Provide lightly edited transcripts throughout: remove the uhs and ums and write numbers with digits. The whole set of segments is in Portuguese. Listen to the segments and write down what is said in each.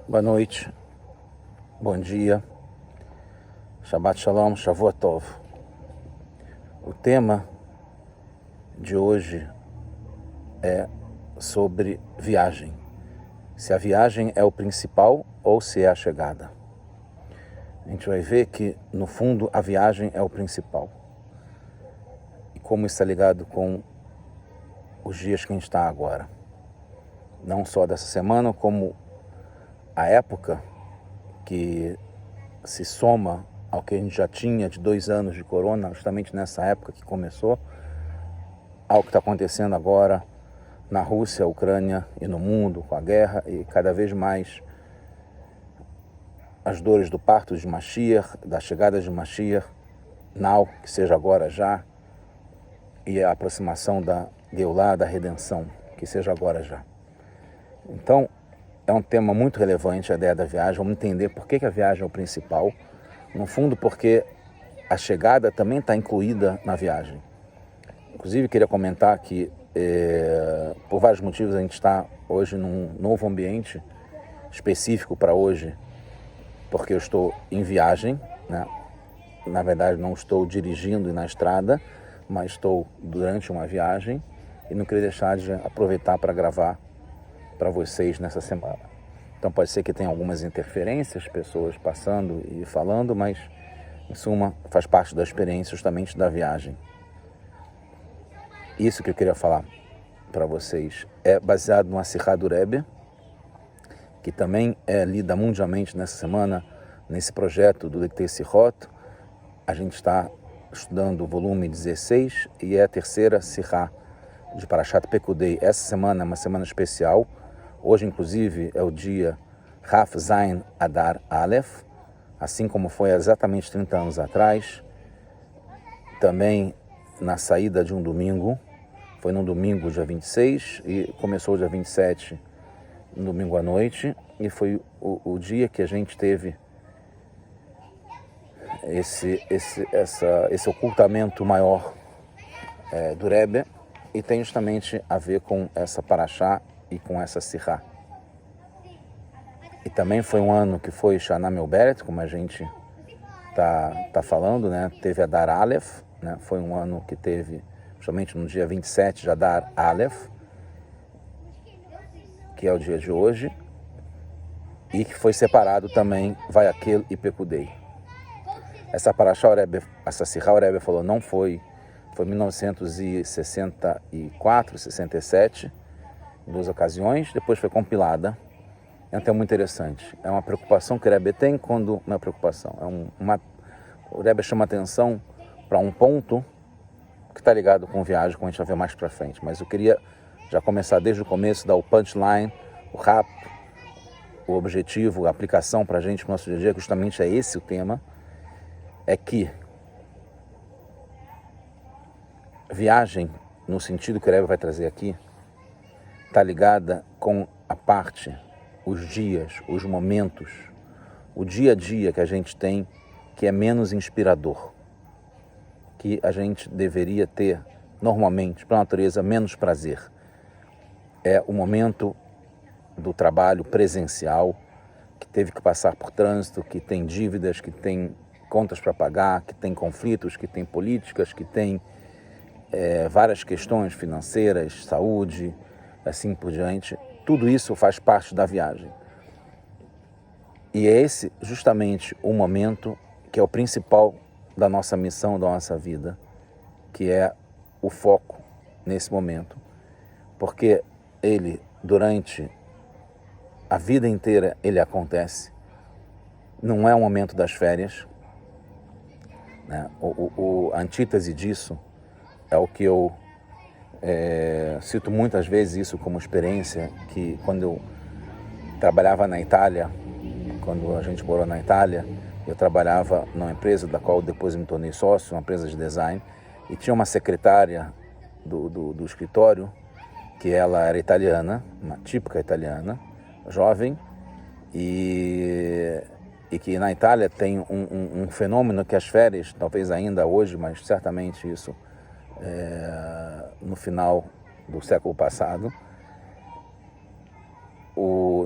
Boa noite, bom dia, Shabbat Shalom, Shavuot Tov. O tema de hoje é sobre viagem. Se a viagem é o principal ou se é a chegada. A gente vai ver que, no fundo, a viagem é o principal. E como isso está ligado com os dias que a gente está agora. Não só dessa semana, como a época que se soma ao que a gente já tinha de 2 anos de corona, justamente nessa época que começou, ao que está acontecendo agora na Rússia, Ucrânia e no mundo, com a guerra, e cada vez mais as dores do parto de Mashiach, da chegada de Mashiach, now, que seja agora já, e a aproximação da Geulah, da redenção, que seja agora já. Então, é um tema muito relevante, a ideia da viagem. Vamos entender por que a viagem é o principal. No fundo, porque a chegada também está incluída na viagem. Inclusive, queria comentar que, por vários motivos, a gente está hoje num novo ambiente específico para hoje, porque eu estou em viagem, né? Na verdade, não estou dirigindo na estrada, mas estou durante uma viagem e não queria deixar de aproveitar para gravar para vocês nessa semana. Então pode ser que tenha algumas interferências, pessoas passando e falando, mas em suma faz parte da experiência justamente da viagem. Isso que eu queria falar para vocês é baseado no Asihá do Rebbe, que também é lida mundialmente nessa semana, nesse projeto do Lektei Sihot. A gente está estudando o volume 16 e é a terceira Sihá de Parashat Pekudei. Essa semana é uma semana especial. Hoje, inclusive, é o dia Raf Zayin Adar Aleph, assim como foi exatamente 30 anos atrás. Também na saída de um domingo, foi no domingo, dia 26, e começou dia 27, no domingo à noite, e foi o dia que a gente teve esse ocultamento maior do Rebbe, e tem justamente a ver com essa Parashá e com essa Sihá. E também foi um ano que foi Shana Meuberet, como a gente tá falando, né? Teve Adar Aleph, né? Foi um ano que teve, justamente no dia 27 de Adar Aleph, que é o dia de hoje, e que foi separado também Vayakel e Pekudei. Essa Parashá, essa Sihá, o Rebbe falou, não foi 1964, 67, em 2 ocasiões, depois foi compilada. É um tema muito interessante. É uma preocupação que o Rebbe tem quando... Não é preocupação, o Rebbe chama atenção para um ponto que está ligado com viagem, como a gente vai ver mais para frente. Mas eu queria já começar desde o começo, dar o punchline, o rap, o objetivo, a aplicação para a gente, para o nosso dia a dia, que justamente é esse o tema, é que viagem, no sentido que o Rebbe vai trazer aqui, está ligada com a parte, os dias, os momentos, o dia a dia que a gente tem, que é menos inspirador, que a gente deveria ter, normalmente, pela natureza, menos prazer. É o momento do trabalho presencial, que teve que passar por trânsito, que tem dívidas, que tem contas para pagar, que tem conflitos, que tem políticas, que tem várias questões financeiras, saúde, assim por diante. Tudo isso faz parte da viagem. E é esse justamente o momento que é o principal da nossa missão, da nossa vida, que é o foco nesse momento. Porque ele, durante a vida inteira, ele acontece. Não é o momento das férias, né? A antítese disso é o que eu cito muitas vezes isso como experiência, que quando eu trabalhava na Itália, quando a gente morou na Itália, eu trabalhava numa empresa da qual depois me tornei sócio, uma empresa de design, e tinha uma secretária do escritório, que ela era italiana, uma típica italiana, jovem, e que na Itália tem um fenômeno que as férias, talvez ainda hoje, mas certamente isso no final do século passado,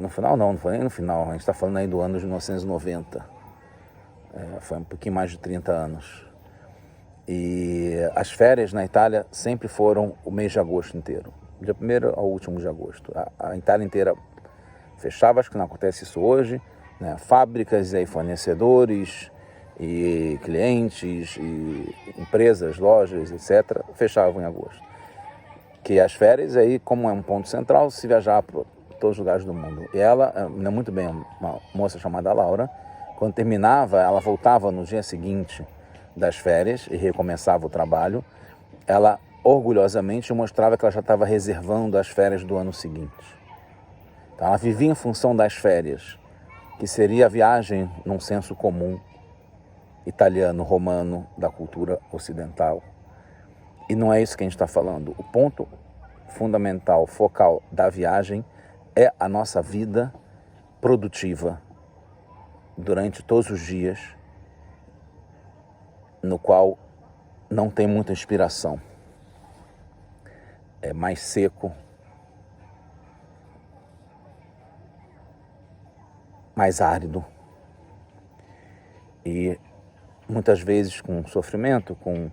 no final não foi nem no final, a gente está falando aí do ano de 1990, foi um pouquinho mais de 30 anos. E as férias na Itália sempre foram o mês de agosto inteiro, dia 1º ao último de agosto. A Itália inteira fechava, acho que não acontece isso hoje, né? Fábricas e fornecedores e clientes e empresas, lojas, etc., fechavam em agosto. Que as férias aí, como é um ponto central, se viajar para todos os lugares do mundo. E ela, muito bem, uma moça chamada Laura, quando terminava, ela voltava no dia seguinte das férias e recomeçava o trabalho, ela orgulhosamente mostrava que ela já estava reservando as férias do ano seguinte. Então ela vivia em função das férias, que seria a viagem num senso comum italiano, romano, da cultura ocidental. E não é isso que a gente está falando. O ponto fundamental, focal da viagem é a nossa vida produtiva durante todos os dias, no qual não tem muita inspiração. É mais seco, mais árido e muitas vezes com sofrimento, com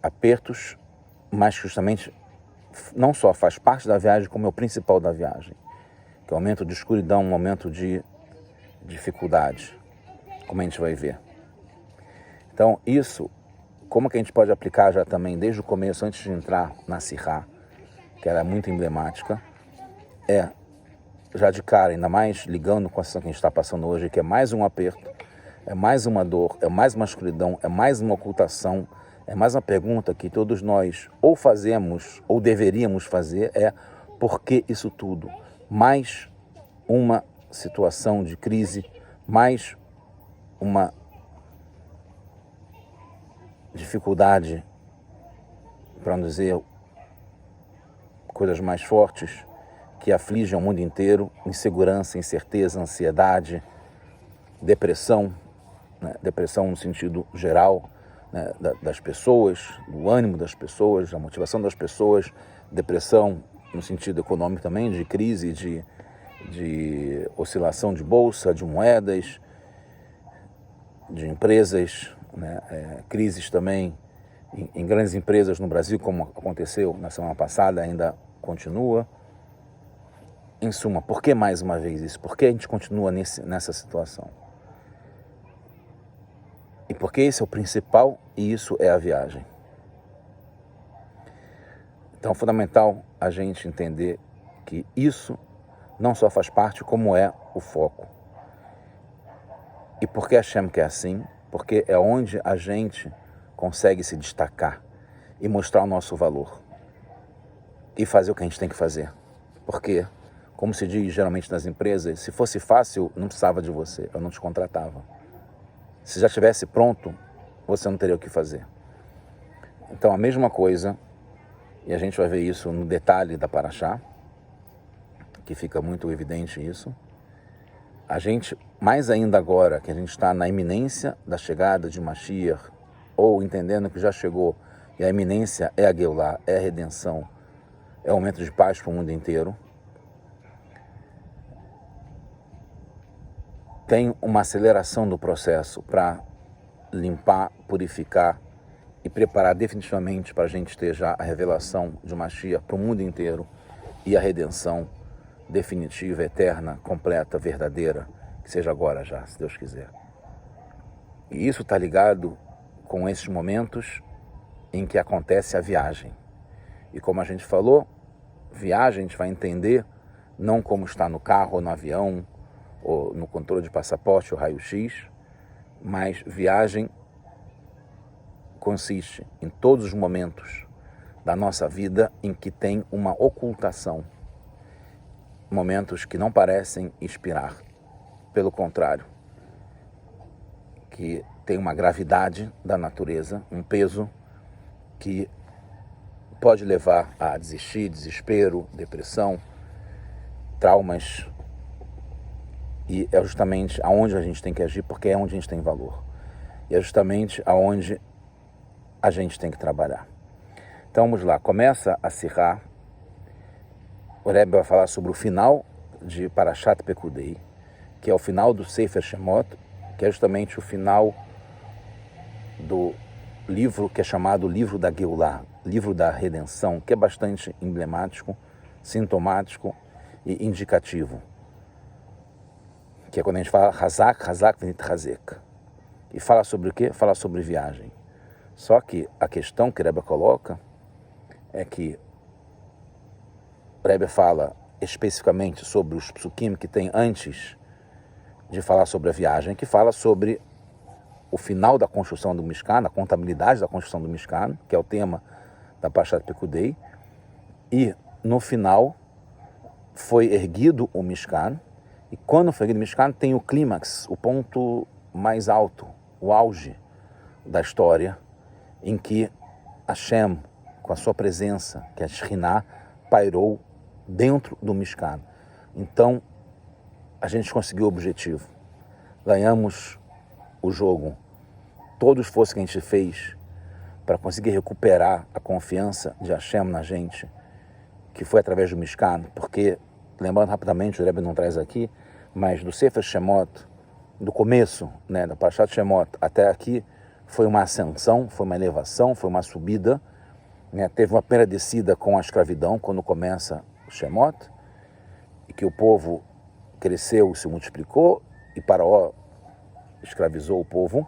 apertos, mas justamente não só faz parte da viagem, como é o principal da viagem, que é o momento de escuridão, um momento de dificuldade, como a gente vai ver. Então isso, como que a gente pode aplicar já também desde o começo, antes de entrar na Sirá, que era muito emblemática, já de cara, ainda mais ligando com a situação que a gente está passando hoje, que é mais um aperto, é mais uma dor, é mais uma escuridão, é mais uma ocultação, é mais uma pergunta que todos nós ou fazemos ou deveríamos fazer, por que isso tudo? Mais uma situação de crise, mais uma dificuldade, para não dizer coisas mais fortes, que afligem o mundo inteiro: insegurança, incerteza, ansiedade, depressão, né? Depressão no sentido geral, né? Das pessoas, do ânimo das pessoas, da motivação das pessoas, depressão no sentido econômico também, de crise, de oscilação de bolsa, de moedas, de empresas, né? Crises também em grandes empresas no Brasil, como aconteceu na semana passada, ainda continua. Em suma, por que mais uma vez isso? Por que a gente continua nessa situação? E por que esse é o principal e isso é a viagem? Então é fundamental a gente entender que isso não só faz parte, como é o foco. E por que Hashem quer assim? Porque é onde a gente consegue se destacar e mostrar o nosso valor e fazer o que a gente tem que fazer. Porque, como se diz geralmente nas empresas, se fosse fácil, não precisava de você, eu não te contratava. Se já estivesse pronto, você não teria o que fazer. Então a mesma coisa, e a gente vai ver isso no detalhe da Parashá, que fica muito evidente isso. A gente, mais ainda agora que a gente está na iminência da chegada de Mashiach, ou entendendo que já chegou, e a iminência é a Geulah, é a redenção, é o momento de paz para o mundo inteiro, tem uma aceleração do processo para limpar, purificar e preparar definitivamente para a gente ter já a revelação de Mashiach para o mundo inteiro e a redenção definitiva, eterna, completa, verdadeira, que seja agora já, se Deus quiser. E isso está ligado com esses momentos em que acontece a viagem. E como a gente falou, viagem a gente vai entender não como está no carro ou no avião, ou no controle de passaporte ou raio-x, mas viagem consiste em todos os momentos da nossa vida em que tem uma ocultação, momentos que não parecem inspirar, pelo contrário, que tem uma gravidade da natureza, um peso que pode levar a desistir, desespero, depressão, traumas. E é justamente aonde a gente tem que agir, porque é onde a gente tem valor. E é justamente aonde a gente tem que trabalhar. Então vamos lá, começa a Sirá o Rebbe vai falar sobre o final de Parashat Pekudei, que é o final do Sefer Shemot, que é justamente o final do livro que é chamado Livro da Geulah, Livro da Redenção, que é bastante emblemático, sintomático e indicativo. Que é quando a gente fala Hazak, Hazak, Venit Hazek. E fala sobre o quê? Fala sobre viagem. Só que a questão que o Rebbe coloca é que o Rebbe fala especificamente sobre os psukim que tem antes de falar sobre a viagem, que fala sobre o final da construção do Mishkan, a contabilidade da construção do Mishkan, que é o tema da Parashat Pekudei, e no final foi erguido o Mishkan, e quando foi erguido o Mishkan tem o clímax, o ponto mais alto, o auge da história, em que Hashem, com a sua presença, que é a Shekhinah, pairou dentro do Mishkan. Então, a gente conseguiu o objetivo. Ganhamos o jogo. Todo o esforço que a gente fez para conseguir recuperar a confiança de Hashem na gente, que foi através do Mishkan, porque, lembrando rapidamente, o Rebbe não traz aqui, mas do Sefer Shemot, do começo, né, da Parashat Shemot até aqui, foi uma ascensão, foi uma elevação, foi uma subida, né, teve uma primeira descida com a escravidão, quando começa o Shemot, e que o povo cresceu, se multiplicou, e Faraó escravizou o povo,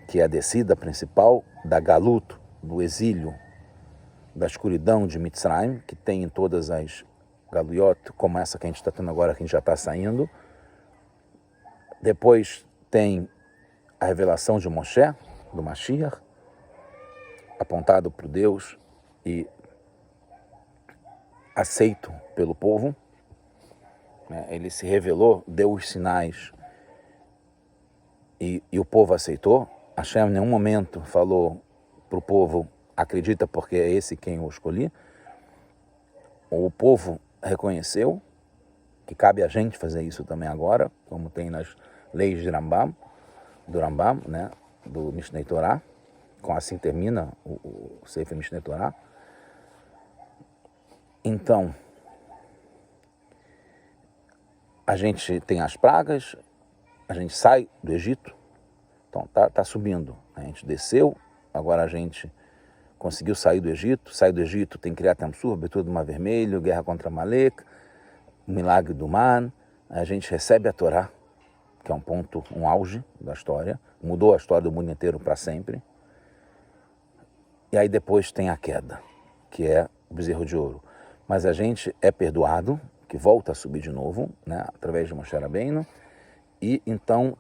que é a descida principal da Galut, do exílio, da escuridão de Mitzrayim, que tem em todas as Galuyot, como essa que a gente está tendo agora, que a gente já está saindo. Depois tem a revelação de Moshe, do Mashiach, apontado por Deus e aceito pelo povo. Ele se revelou, deu os sinais e o povo aceitou. Hashem em nenhum momento falou para o povo, acredita porque é esse quem eu escolhi. O povo reconheceu que cabe a gente fazer isso também agora, como tem nas leis de Rambam, do Rambam, né, do Mishnei Torah, com assim termina o Sefer Mishnei Torah. Então, a gente tem as pragas, a gente sai do Egito, então tá subindo, a gente desceu, agora a gente conseguiu sair do Egito tem Criat Amsur, abertura do Mar Vermelho, guerra contra Malek, o milagre do Man, a gente recebe a Torá, que é um ponto, um auge da história, mudou a história do mundo inteiro para sempre, e aí depois tem a queda, que é o bezerro de ouro, mas a gente é perdoado, que volta a subir de novo, né, através de Moshe Rabbeinu, e então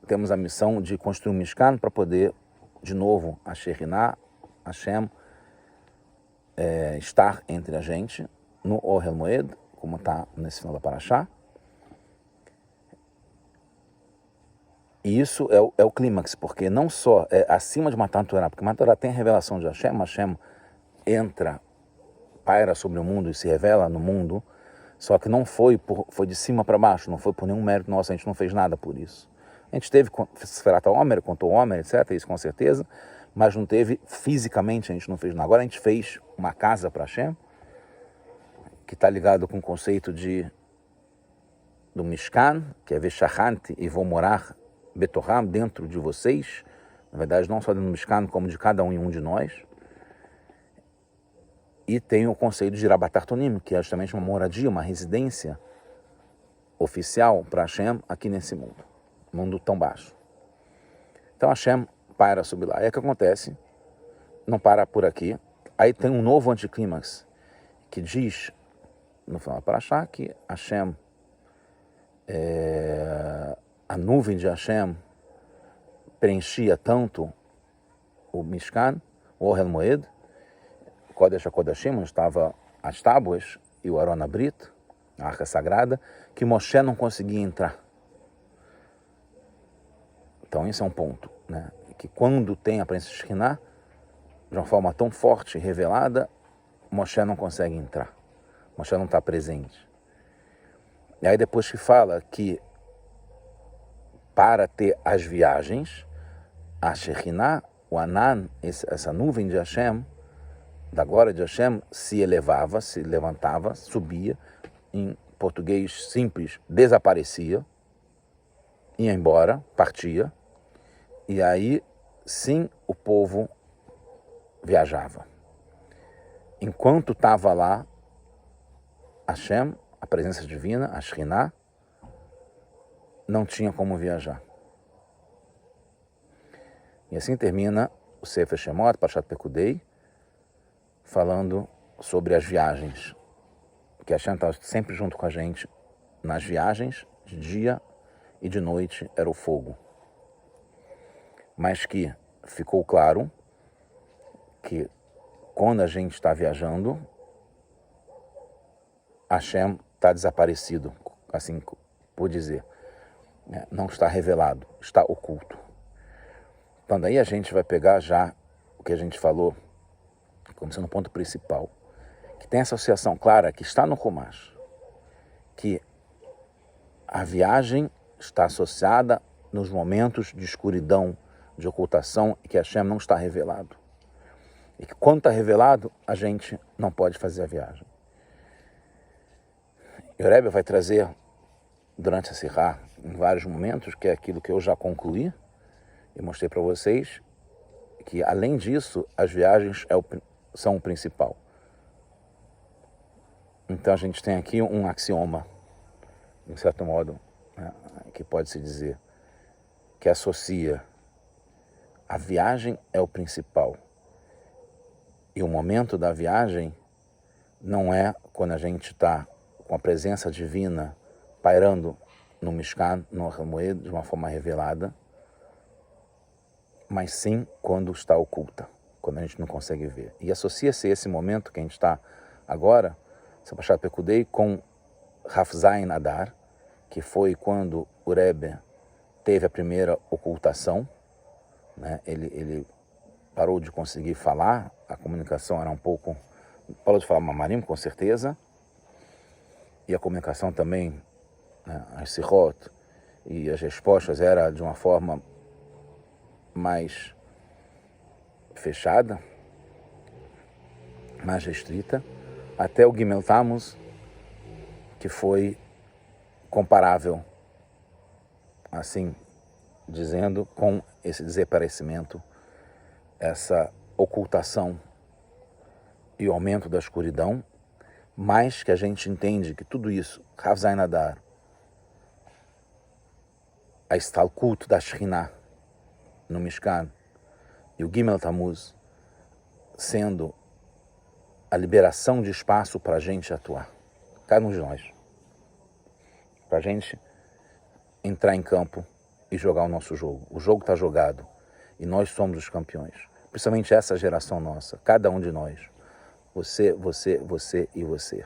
temos a missão de construir um Mishkan para poder, de novo, a Shekhinah, Hashem, estar entre a gente no Ohel Moed, como está nesse final da Parashá. E isso é o clímax, porque não só é acima de Matan Torah, porque Matan Torah tem a revelação de Hashem, Hashem entra, paira sobre o mundo e se revela no mundo, só que não foi de cima para baixo, não foi por nenhum mérito nosso, a gente não fez nada por isso. A gente teve Sferat HaOmer, contou o Homer, etc., isso com certeza, mas não teve, fisicamente a gente não fez nada. Agora a gente fez uma casa para Hashem, que está ligado com o conceito do Mishkan, que é Veshachanti, e vou morar Betorham, dentro de vocês, na verdade não só dentro do Mishkan, como de cada um e um de nós. E tem o conceito de Rabatartonim, que é justamente uma moradia, uma residência oficial para Hashem aqui nesse mundo tão baixo. Então Hashem para subir lá. E o que acontece? Não para por aqui. Aí tem um novo anticlímax que diz, no final da Parashá, que Hashem, a nuvem de Hashem preenchia tanto o Mishkan, o Ohel Moed, Kodesh HaKodashim, onde estavam as tábuas e o Aron Abrit, a Arca Sagrada, que Moshe não conseguia entrar. Então esse é um ponto, né? Que quando tem a presença de Shekhinah, de uma forma tão forte e revelada, Moshe não consegue entrar. Moshe não está presente. E aí depois que fala que para ter as viagens, a Shekhinah, o Anan, essa nuvem de Hashem, da glória de Hashem se elevava, se levantava, subia, em português simples, desaparecia, ia embora, partia, e aí sim o povo viajava. Enquanto estava lá, Hashem, a presença divina, a Shekhinah, não tinha como viajar. E assim termina o Sefer Shemot, Parashat Pekudei, falando sobre as viagens, que Hashem estava sempre junto com a gente nas viagens, de dia e de noite era o fogo. Mas que ficou claro que quando a gente está viajando, Hashem está desaparecido, assim por dizer, não está revelado, está oculto. Então daí a gente vai pegar já o que a gente falou, como sendo o ponto principal, que tem associação clara, que está no Chumash, que a viagem está associada nos momentos de escuridão, de ocultação, e que Hashem não está revelado. E que quando está revelado, a gente não pode fazer a viagem. E o Rebbe vai trazer, durante a Sirá, em vários momentos, que é aquilo que eu já concluí, e mostrei para vocês, que além disso, as viagens são o principal. Então a gente tem aqui um axioma, de certo modo, né, que pode-se dizer, que associa a viagem é o principal. E o momento da viagem não é quando a gente está com a presença divina pairando no Mishkan, no Hamoed, de uma forma revelada, mas sim quando está oculta, quando a gente não consegue ver. E associa-se esse momento que a gente está agora, Parashat Pekudei, com Hafzain Adar, que foi quando o Rebbe teve a primeira ocultação, né? Ele parou de conseguir falar, a comunicação era um pouco, parou de falar mamarim, com certeza, e a comunicação também, né, as sirot e as respostas era de uma forma mais fechada, mais restrita, até o Gimel Tammuz, que foi comparável, assim dizendo, com esse desaparecimento, essa ocultação e o aumento da escuridão, mas que a gente entende que tudo isso, Hafzain Adar, a Istalkut da Shekhinah no Mishkan, e o Gimel Tammuz sendo a liberação de espaço para a gente atuar, cada um de nós, para a gente entrar em campo e jogar o nosso jogo. O jogo está jogado e nós somos os campeões, principalmente essa geração nossa, cada um de nós, você, você, você e você.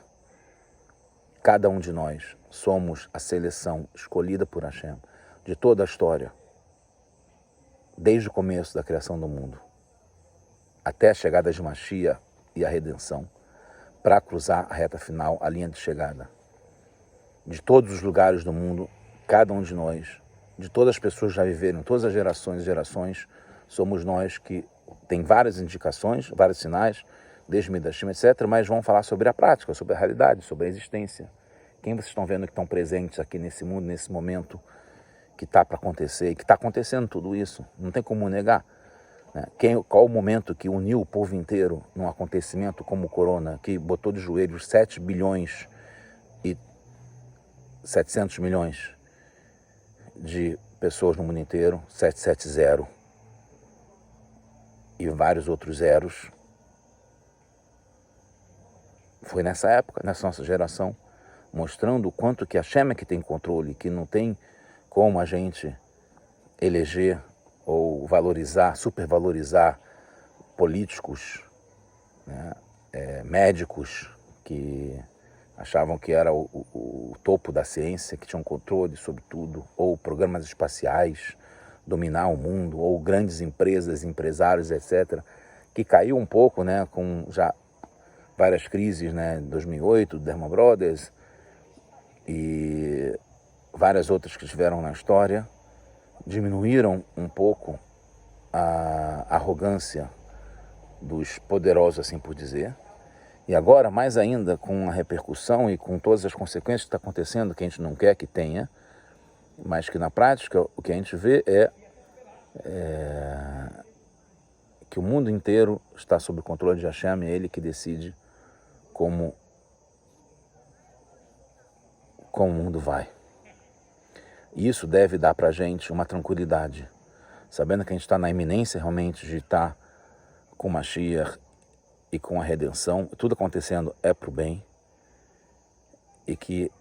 Cada um de nós somos a seleção escolhida por Hashem de toda a história, desde o começo da criação do mundo, até a chegada de Mashiach e a redenção, para cruzar a reta final, a linha de chegada. De todos os lugares do mundo, cada um de nós, de todas as pessoas que já viveram, todas as gerações, somos nós que tem várias indicações, vários sinais, desde Midashim, etc., mas vão falar sobre a prática, sobre a realidade, sobre a existência. Quem vocês estão vendo que estão presentes aqui nesse mundo, nesse momento que está para acontecer, e que está acontecendo tudo isso, não tem como negar. Né? Qual o momento que uniu o povo inteiro num acontecimento como o Corona, que botou de joelhos 7 bilhões e 700 milhões de pessoas no mundo inteiro, 770, e vários outros zeros. Foi nessa época, nessa nossa geração, mostrando o quanto que a Hashem é que tem controle, que não tem como a gente eleger ou valorizar, supervalorizar políticos, né, médicos que achavam que era o topo da ciência, que tinham controle sobre tudo, ou programas espaciais, dominar o mundo, ou grandes empresas, empresários, etc., que caiu um pouco, né, com já várias crises, né, 2008, Lehman Brothers e várias outras que tiveram na história, diminuíram um pouco a arrogância dos poderosos, assim por dizer. E agora, mais ainda, com a repercussão e com todas as consequências que está acontecendo, que a gente não quer que tenha, mas que na prática o que a gente vê é que o mundo inteiro está sob o controle de Hashem, é Ele que decide como o mundo vai. E isso deve dar para a gente uma tranquilidade, sabendo que a gente está na iminência realmente de estar com Mashiach e com a redenção, tudo acontecendo é para o bem, e que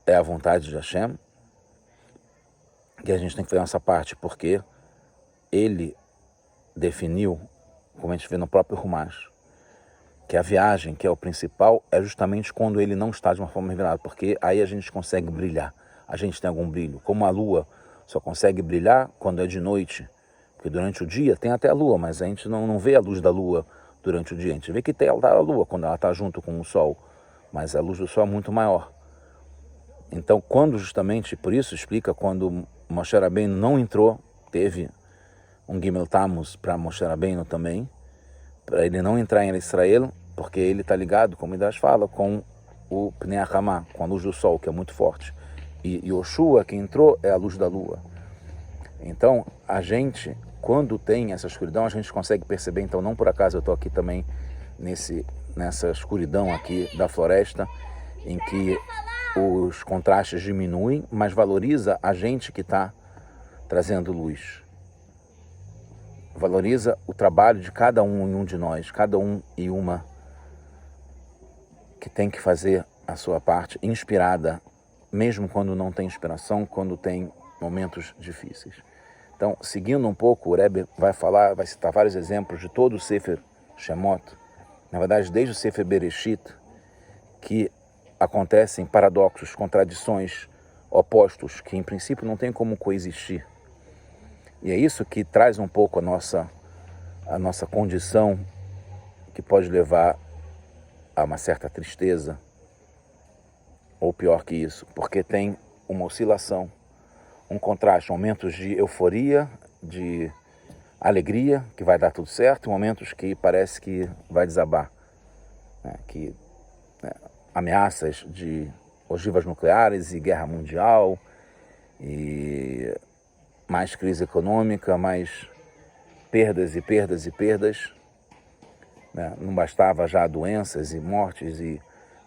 é a vontade de Hashem, que a gente tem que fazer a nossa parte, porque Ele definiu, como a gente vê no próprio Rumash, que a viagem, que é o principal, é justamente quando Ele não está de uma forma revelada, porque aí a gente consegue brilhar, a gente tem algum brilho, como a lua só consegue brilhar quando é de noite, porque durante o dia tem até a lua, mas a gente não vê a luz da lua durante o dia, a gente vê que tem a lua quando ela está junto com o sol, mas a luz do sol é muito maior. Então, quando justamente, por isso explica, quando Moshe Rabbeinu não entrou, teve um Gimel Tammuz para Moshe Rabbeinu também, para ele não entrar em Israel, porque ele está ligado, como o Midrash fala, com o Pnei Hamah, com a luz do sol, que é muito forte. E Yoshua, que entrou, é a luz da lua. Então, a gente, quando tem essa escuridão, a gente consegue perceber. Então, não por acaso eu estou aqui também nessa escuridão aqui da floresta, em que os contrastes diminuem, mas valoriza a gente que está trazendo luz. Valoriza o trabalho de cada um e um de nós, cada um e uma que tem que fazer a sua parte inspirada, mesmo quando não tem inspiração, quando tem momentos difíceis. Então, seguindo um pouco, o Rebbe vai citar vários exemplos de todo o Sefer Shemot, na verdade, desde o Sefer Bereshit, que acontecem paradoxos, contradições, opostos, que em princípio não tem como coexistir. E é isso que traz um pouco a nossa condição, que pode levar a uma certa tristeza, ou pior que isso, porque tem uma oscilação, um contraste, momentos de euforia, de alegria, que vai dar tudo certo, momentos que parece que vai desabar, né? Ameaças de ogivas nucleares e guerra mundial, e mais crise econômica, mais perdas e perdas e perdas, né? Não bastava já doenças e mortes e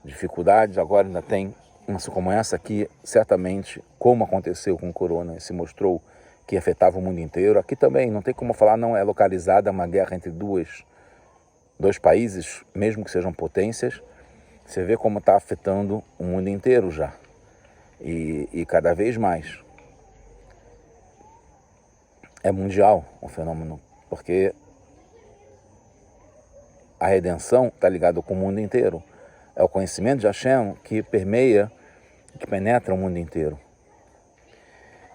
dificuldades, agora ainda tem uma como essa aqui, certamente, como aconteceu com o corona, se mostrou que afetava o mundo inteiro. Aqui também, não tem como falar, não é localizada uma guerra entre dois países, mesmo que sejam potências. Você vê como está afetando o mundo inteiro já, e cada vez mais. É mundial o fenômeno, porque a redenção está ligada com o mundo inteiro. É o conhecimento de Hashem que permeia, que penetra o mundo inteiro.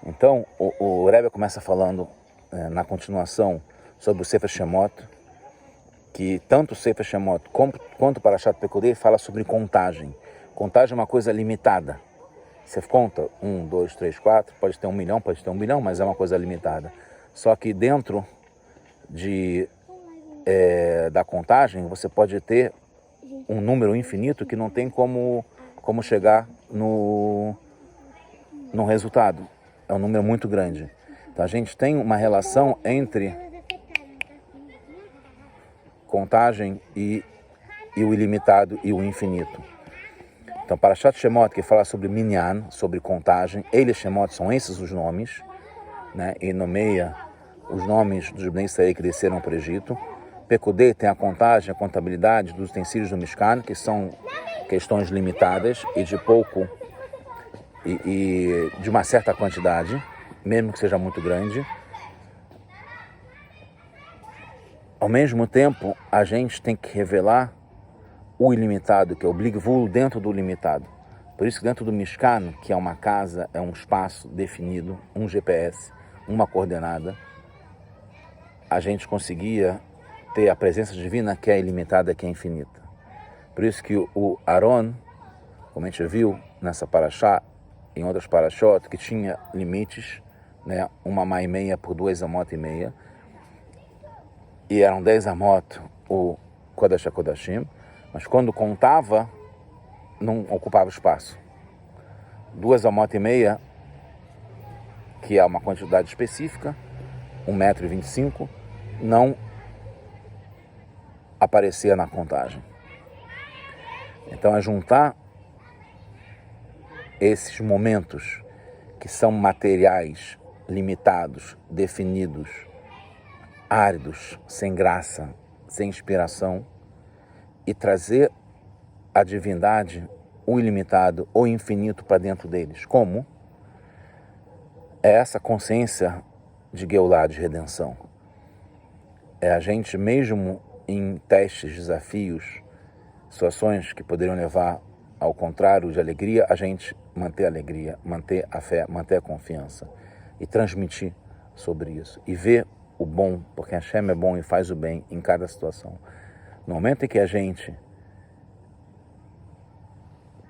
Então, o Rebbe começa falando, na continuação, sobre o Sefer Shemot, que tanto o Sefer Shemot quanto o Parashat Pekudei fala sobre contagem. Contagem é uma coisa limitada. Você conta 1, 2, 3, 4, pode ter 1 milhão, pode ter 1 bilhão, mas é uma coisa limitada. Só que dentro da contagem, você pode ter um número infinito que não tem como chegar no resultado. É um número muito grande. Então a gente tem uma relação entre contagem e o ilimitado e o infinito. Então, Parashat Shemot, que fala sobre Minyan, sobre contagem, Ele Shemot, são esses os nomes, né? E nomeia os nomes dos Bnei Israel que desceram para o Egito. Pekudei tem a contagem, a contabilidade dos utensílios do Mishkan, que são questões limitadas e de pouco e de uma certa quantidade, mesmo que seja muito grande. Ao mesmo tempo, a gente tem que revelar o ilimitado, que é o Bligvul dentro do limitado. Por isso que dentro do Mishkan, que é uma casa, é um espaço definido, um GPS, uma coordenada, a gente conseguia ter a presença divina que é ilimitada, que é infinita. Por isso que o Aaron, como a gente viu nessa paraxá, em outras paraxot, que tinha limites, né, 1 amá e meia por 2 amot e meia, e eram 10 amot o Kodesh HaKodashim, mas quando contava, não ocupava espaço. 2 amot e meia, que é uma quantidade específica, 1,25 m, não aparecia na contagem. Então é juntar esses momentos que são materiais, limitados, definidos, áridos, sem graça, sem inspiração, e trazer a divindade, o ilimitado, o infinito para dentro deles. Como? É essa consciência de Geulah, de redenção. É a gente, mesmo em testes, desafios, situações que poderiam levar ao contrário de alegria, a gente manter a alegria, manter a fé, manter a confiança e transmitir sobre isso. E ver o bom, porque Hashem é bom e faz o bem em cada situação. No momento em que a gente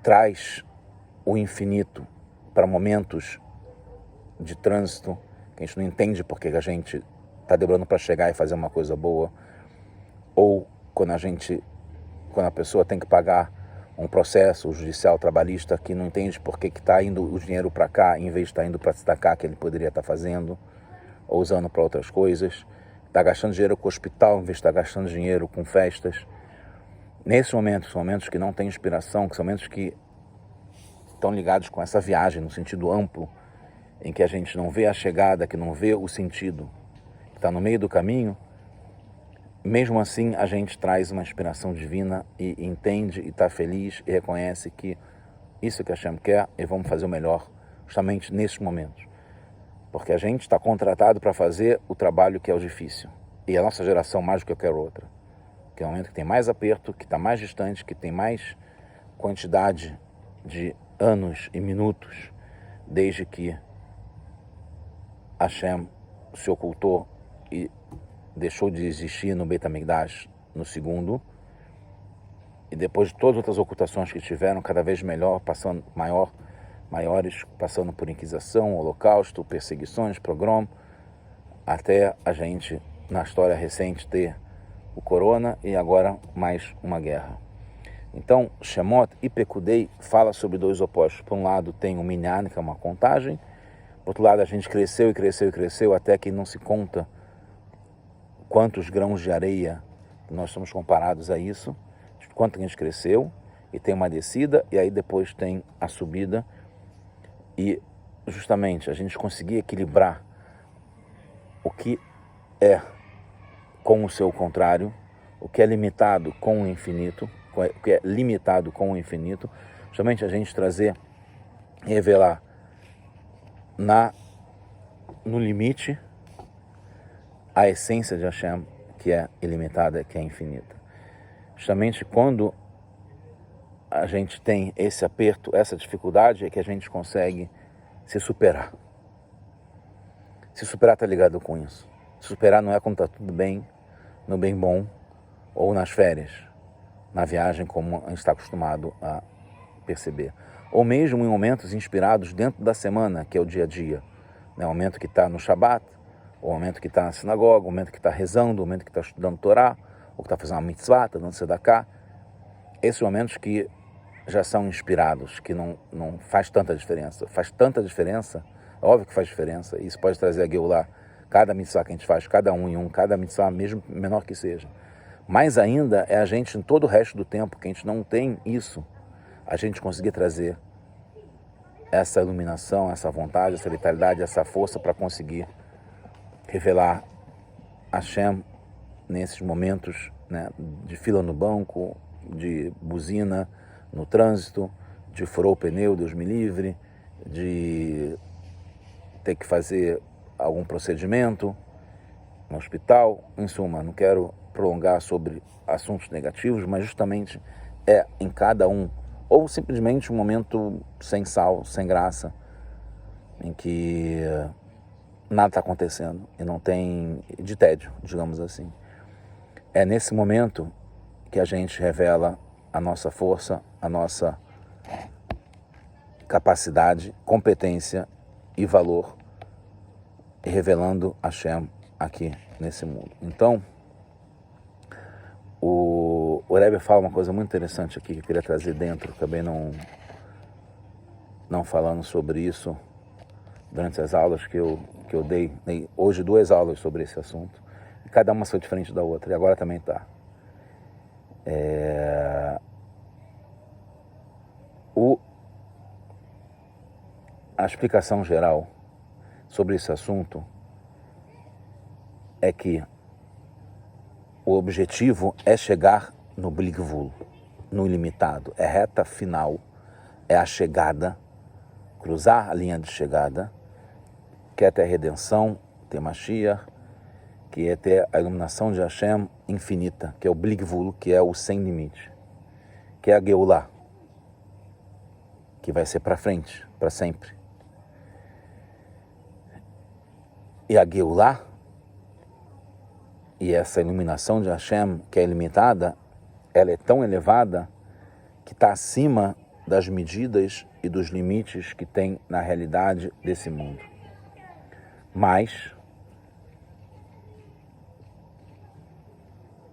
traz o infinito para momentos de trânsito, que a gente não entende porque a gente está demorando para chegar e fazer uma coisa boa, ou quando a pessoa tem que pagar um processo judicial trabalhista que não entende por que está indo o dinheiro para cá, em vez de estar indo para destacar que ele poderia estar fazendo, ou usando para outras coisas, está gastando dinheiro com o hospital, em vez de estar gastando dinheiro com festas. Nesses momentos, são momentos que não têm inspiração, que são momentos que estão ligados com essa viagem, no sentido amplo, em que a gente não vê a chegada, que não vê o sentido, que está no meio do caminho. Mesmo assim, a gente traz uma inspiração divina e entende e está feliz e reconhece que isso que Hashem quer e vamos fazer o melhor justamente nesses momentos. Porque a gente está contratado para fazer o trabalho que é o difícil. E a nossa geração mais do que qualquer outra. Que é o momento que tem mais aperto, que está mais distante, que tem mais quantidade de anos e minutos desde que Hashem se ocultou e deixou de existir no Beit HaMikdash no segundo, e depois de todas as outras ocultações que tiveram, cada vez maiores, passando por Inquisição, Holocausto, perseguições, pogrom, até a gente, na história recente, ter o Corona e agora mais uma guerra. Então, Shemot e Pekudei fala sobre dois opostos. Por um lado tem o Minyan, que é uma contagem, por outro lado a gente cresceu e cresceu e cresceu até que não se conta quantos grãos de areia nós somos comparados a isso, quanto a gente cresceu, e tem uma descida, e aí depois tem a subida, e justamente a gente conseguir equilibrar o que é com o seu contrário, o que é limitado com o infinito, o que é limitado com o infinito, justamente a gente trazer, revelar no limite a essência de Hashem, que é ilimitada, que é infinita. Justamente quando a gente tem esse aperto, essa dificuldade, é que a gente consegue se superar. Se superar está ligado com isso. Se superar não é quando está tudo bem, no bem bom, ou nas férias, na viagem, como a gente está acostumado a perceber. Ou mesmo em momentos inspirados dentro da semana, que é o dia a dia. O momento que está no Shabat, o momento que está na sinagoga, o momento que está rezando, o momento que está estudando Torá, ou que está fazendo uma mitzvah, está dando tzedakah. Esses momentos que já são inspirados, que não faz tanta diferença. Faz tanta diferença, óbvio que faz diferença, e isso pode trazer a Geulah, cada mitzvah que a gente faz, cada um em um, cada mitzvah, mesmo menor que seja. Mais ainda é a gente, em todo o resto do tempo, que a gente não tem isso, a gente conseguir trazer essa iluminação, essa vontade, essa vitalidade, essa força para conseguir revelar Hashem nesses momentos, né, de fila no banco, de buzina no trânsito, de furou o pneu, Deus me livre, de ter que fazer algum procedimento no hospital. Em suma, não quero prolongar sobre assuntos negativos, mas justamente é em cada um, ou simplesmente um momento sem sal, sem graça, em que nada está acontecendo e não tem, de tédio, digamos assim. É nesse momento que a gente revela a nossa força, a nossa capacidade, competência e valor, revelando Hashem aqui nesse mundo. Então, O Rebbe fala uma coisa muito interessante aqui que eu queria trazer dentro, acabei não falando sobre isso durante as aulas que eu dei. Hoje 2 aulas sobre esse assunto, e cada uma foi diferente da outra, e agora também está. A explicação geral sobre esse assunto é que o objetivo é chegar no Bli Gvul, no ilimitado, é reta final, é a chegada, cruzar a linha de chegada, que é ter a redenção, ter Mashiach, que é ter a iluminação de Hashem infinita, que é o Bli Gvul, que é o sem limite, que é a Geulah, que vai ser para frente, para sempre. E a Geulah, e essa iluminação de Hashem, que é ilimitada, ela é tão elevada que está acima das medidas e dos limites que tem na realidade desse mundo. Mas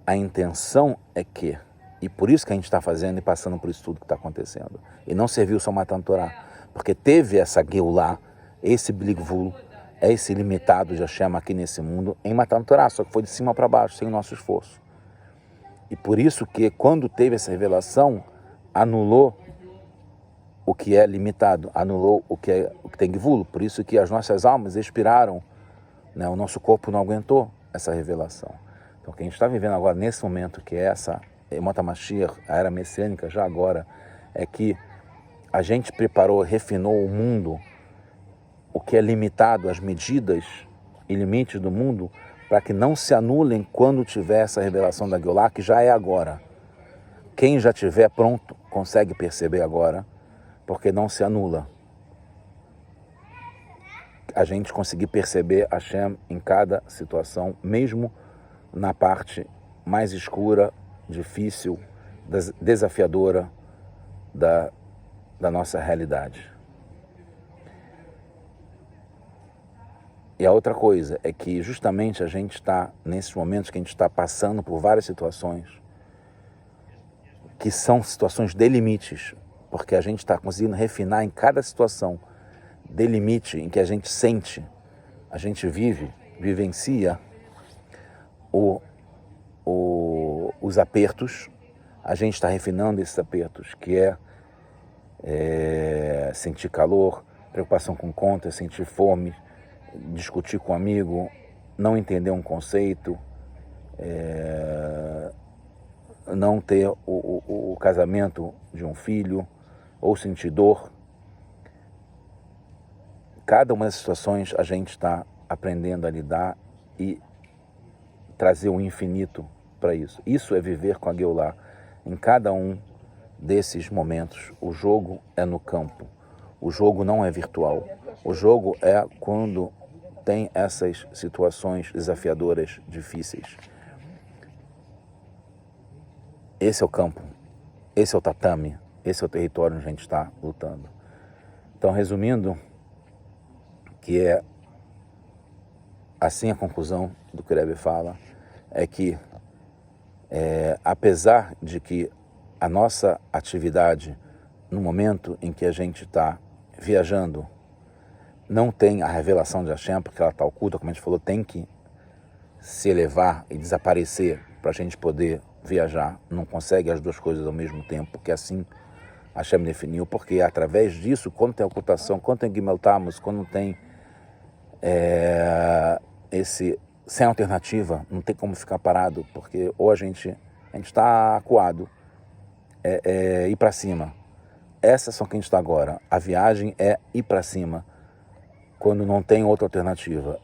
a intenção é que, e por isso que a gente está fazendo e passando por isso tudo que está acontecendo, e não serviu só Matan Torah, porque teve essa Geulah, esse Bli Gvul, esse limitado de Hashem aqui nesse mundo, em Matan Torah, só que foi de cima para baixo, sem o nosso esforço. E por isso que, quando teve essa revelação, anulou o que é limitado, anulou o que tem Gvul. Por isso que as nossas almas expiraram, né? O nosso corpo não aguentou essa revelação. Então, o que a gente está vivendo agora, nesse momento, que é essa Emot HaMashiach, a era messiânica, já agora, é que a gente preparou, refinou o mundo, o que é limitado, as medidas e limites do mundo, para que não se anulem quando tiver essa revelação da Geulah, que já é agora. Quem já tiver pronto consegue perceber agora, porque não se anula. A gente conseguir perceber Hashem em cada situação, mesmo na parte mais escura, difícil, desafiadora da nossa realidade. E a outra coisa é que justamente a gente está, nesses momentos que a gente está passando por várias situações, que são situações de limites, porque a gente está conseguindo refinar em cada situação de limite em que a gente sente, a gente vivencia os apertos, a gente está refinando esses apertos, que é sentir calor, preocupação com contas, sentir fome, discutir com um amigo, não entender um conceito, não ter o casamento de um filho, ou sentir dor. Cada uma das situações a gente está aprendendo a lidar e trazer o infinito para isso. Isso é viver com a Geulah. Em cada um desses momentos, o jogo é no campo. O jogo não é virtual. O jogo é quando tem essas situações desafiadoras, difíceis. Esse é o campo, esse é o tatame, esse é o território onde a gente está lutando. Então, resumindo, que é assim a conclusão do que o Rebbe fala, é que apesar de que a nossa atividade, no momento em que a gente está viajando, não tem a revelação de Hashem, porque ela está oculta, como a gente falou, tem que se elevar e desaparecer para a gente poder viajar. Não consegue as duas coisas ao mesmo tempo, porque assim Hashem definiu, porque através disso, quando tem ocultação, quando tem Gimel Tammuz, quando tem sem alternativa, não tem como ficar parado, porque ou a gente está acuado, ir para cima. Essas são que a gente está agora. A viagem é ir para cima, quando não tem outra alternativa.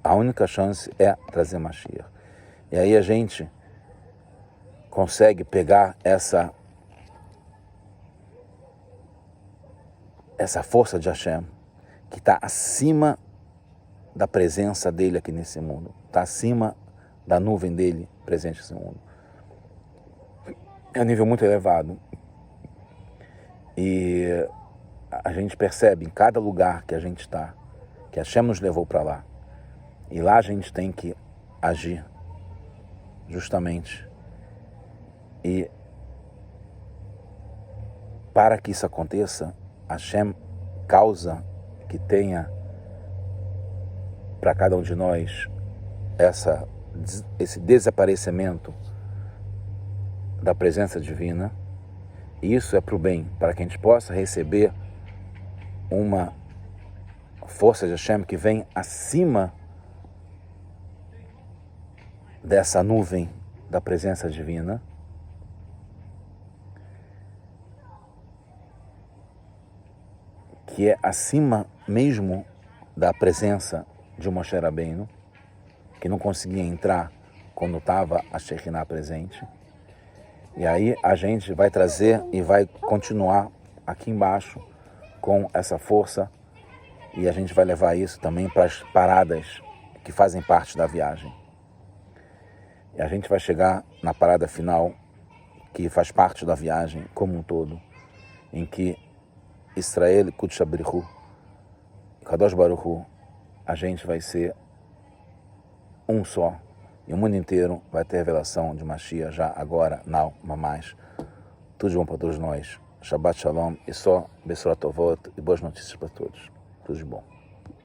A única chance é trazer Mashiach. E aí a gente consegue pegar essa força de Hashem, que está acima da presença dele aqui nesse mundo, está acima da nuvem dele presente nesse mundo. É um nível muito elevado. E a gente percebe em cada lugar que a gente está, que Hashem nos levou para lá. E lá a gente tem que agir justamente E para que isso aconteça, Hashem causa que tenha para cada um de nós esse desaparecimento da presença divina. E isso é para o bem, para que a gente possa receber uma força de Hashem que vem acima dessa nuvem da presença divina, que é acima mesmo da presença de Moshe Rabbeinu, que não conseguia entrar quando estava a Shekinah presente. E aí a gente vai trazer e vai continuar aqui embaixo com essa força, e a gente vai levar isso também para as paradas que fazem parte da viagem. E a gente vai chegar na parada final, que faz parte da viagem como um todo, em que Israel, Kudsha Brihu, Kadosh Baruch Hu, a gente vai ser um só. E o mundo inteiro vai ter revelação de Mashiach já agora, não, mamás. Tudo de bom para todos nós. Shabbat Shalom e só Besorat Tovot e boas notícias para todos. Tudo de bom.